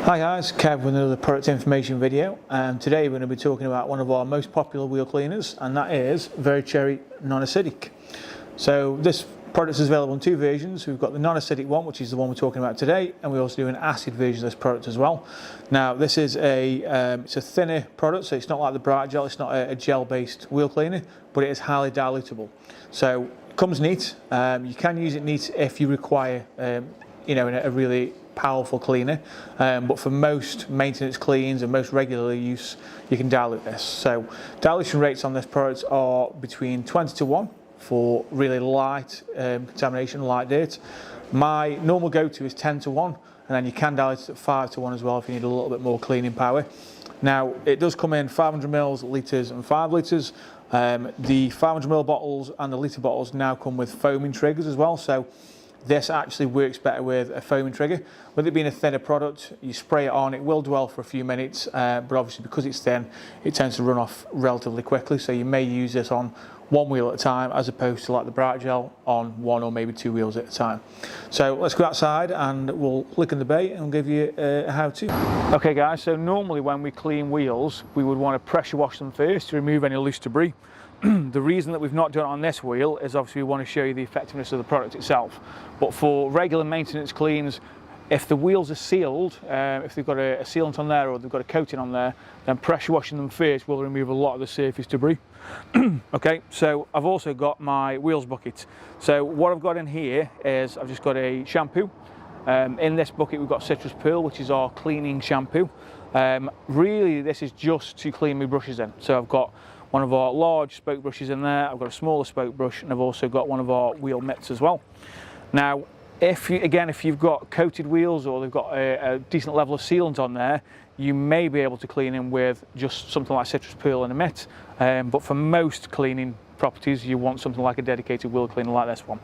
Hi guys, Kev with another product information video, and today we're going to be talking about one of our most popular wheel cleaners, and that is Very Cherry Non-Acidic. So this product is available in two versions. We've got the non-acidic one, which is the one we're talking about today, and we also do an acid version of this product as well. Now this is it's a thinner product, so it's not like the bright gel, it's not a gel-based wheel cleaner, but it is highly dilutable. So it comes neat. You can use it neat if you require a really powerful cleaner, but for most maintenance cleans and most regular use you can dilute this. So dilution rates on this product are between 20:1 for really light contamination, light dirt. My normal go-to is 10:1, and then you can dilute it at 5:1 as well if you need a little bit more cleaning power. Now it does come in 500 ml, litres and 5 litres. The 500 ml bottles and the litre bottles now come with foaming triggers as well, so this actually works better with a foaming trigger. With it being a thinner product, you spray it on, it will dwell for a few minutes, but obviously because it's thin, it tends to run off relatively quickly, so you may use this on one wheel at a time as opposed to like the bright gel on one or maybe two wheels at a time. So let's go outside and we'll lick in the bay and give you a how-to. Okay guys, so normally when we clean wheels, we would want to pressure wash them first to remove any loose debris. The reason that we've not done it on this wheel is obviously we want to show you the effectiveness of the product itself. But for regular maintenance cleans, if the wheels are sealed, if they've got a sealant on there or they've got a coating on there, then pressure washing them first will remove a lot of the surface debris. Okay, so I've also got my wheels bucket. So what I've got in here is I've just got a shampoo. In this bucket we've got Citrus Pearl, which is our cleaning shampoo. Really this is just to clean my brushes in. So I've got one of our large spoke brushes in there, I've got a smaller spoke brush, and I've also got one of our wheel mitts as well. Now, if you've got coated wheels or they've got a decent level of sealant on there, you may be able to clean them with just something like Citrus Pearl and a mitt, but for most cleaning properties, you want something like a dedicated wheel cleaner like this one.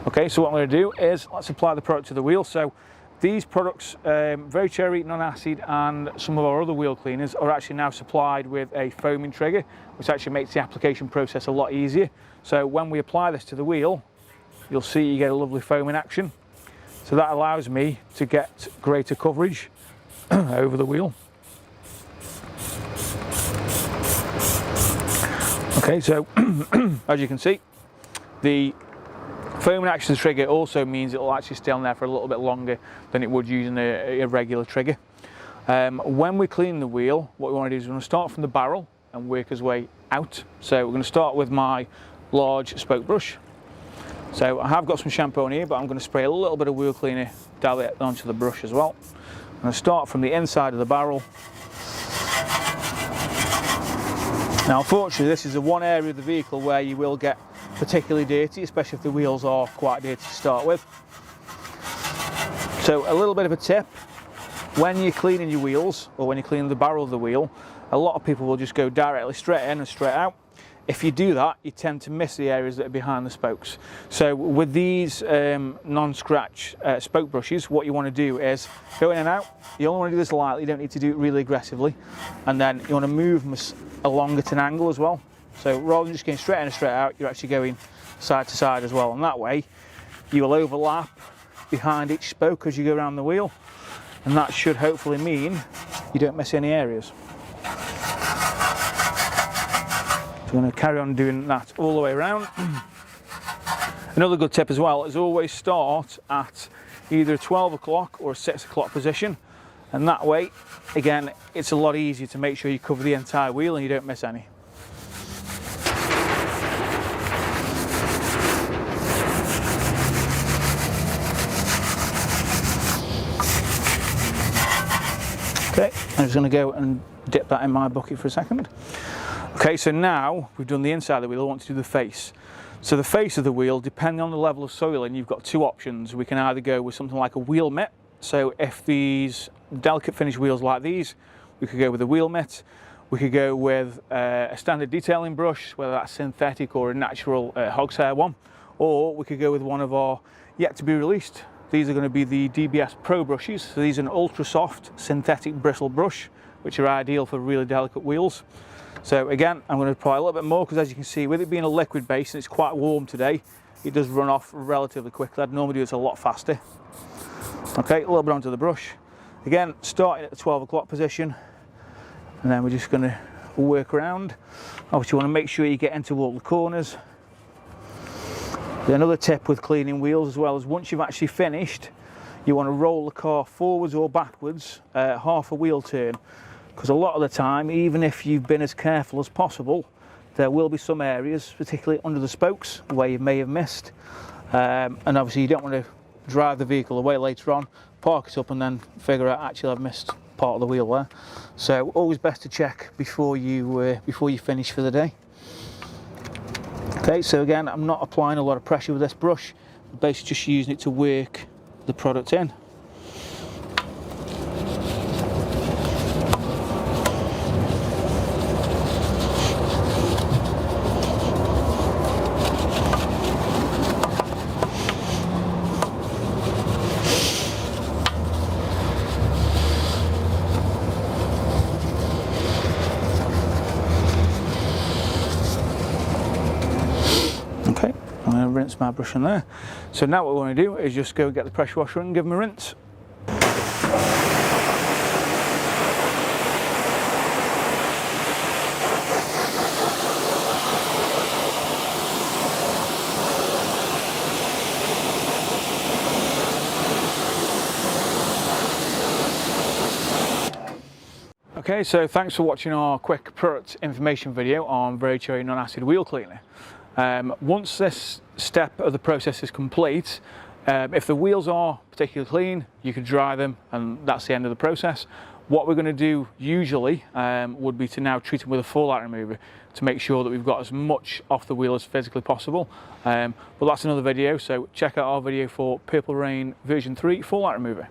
Okay, so what I'm going to do is let's apply the product to the wheel. So these products, Very Cherry, Non-Acid, and some of our other wheel cleaners are actually now supplied with a foaming trigger, which actually makes the application process a lot easier. So when we apply this to the wheel, you'll see you get a lovely foaming action. So that allows me to get greater coverage over the wheel. Okay, so as you can see, the foaming action trigger also means it will actually stay on there for a little bit longer than it would using a regular trigger. When we clean the wheel, what we want to do is we're going to start from the barrel and work our way out. So we're going to start with my large spoke brush. So I have got some shampoo on here, but I'm going to spray a little bit of wheel cleaner down onto the brush as well. I'm going to start from the inside of the barrel. Now unfortunately this is the one area of the vehicle where you will get particularly dirty, especially if the wheels are quite dirty to start with. So a little bit of a tip, when you're cleaning your wheels or when you're cleaning the barrel of the wheel, a lot of people will just go directly straight in and straight out. If you do that, you tend to miss the areas that are behind the spokes. So with these non-scratch spoke brushes, what you want to do is go in and out. You only want to do this lightly, you don't need to do it really aggressively. And then you want to move them along at an angle as well. So rather than just going straight in and straight out, you're actually going side to side as well. And that way, you will overlap behind each spoke as you go around the wheel. And that should hopefully mean you don't miss any areas. So I'm going to carry on doing that all the way around. Another good tip as well is always start at either a 12 o'clock or a 6 o'clock position. And that way, again, it's a lot easier to make sure you cover the entire wheel and you don't miss any. Okay, I'm just going to go and dip that in my bucket for a second. Okay, so now we've done the inside of the wheel, I want to do the face. So the face of the wheel, depending on the level of soiling, you've got two options. We can either go with something like a wheel mitt. So if these delicate finish wheels like these, we could go with a wheel mitt. We could go with a standard detailing brush, whether that's synthetic or a natural hog's hair one. Or we could go with one of our yet to be released. These are going to be the DBS Pro brushes. So these are an ultra soft synthetic bristle brush, which are ideal for really delicate wheels. So again, I'm going to apply a little bit more because as you can see, with it being a liquid base and it's quite warm today, it does run off relatively quickly. I'd normally do this a lot faster. Okay, a little bit onto the brush. Again, starting at the 12 o'clock position, and then we're just going to work around. Obviously you want to make sure you get into all the corners. Another tip with cleaning wheels as well is once you've actually finished, you want to roll the car forwards or backwards half a wheel turn, because a lot of the time, even if you've been as careful as possible, there will be some areas, particularly under the spokes, where you may have missed, and obviously you don't want to drive the vehicle away later on, park it up and then figure out actually I've missed part of the wheel there. So always best to check before you finish for the day. Okay, so again, I'm not applying a lot of pressure with this brush, I'm basically just using it to work the product in. Okay, I'm going to rinse my brush in there. So now what we want to do is just go get the pressure washer and give them a rinse. Okay, so thanks for watching our quick product information video on Very Cherry non-acid wheel cleaner. Once this step of the process is complete, if the wheels are particularly clean, you can dry them and that's the end of the process. What we're going to do usually would be to now treat them with a fallout remover to make sure that we've got as much off the wheel as physically possible. But that's another video, so check out our video for Purple Rain version 3 fallout remover.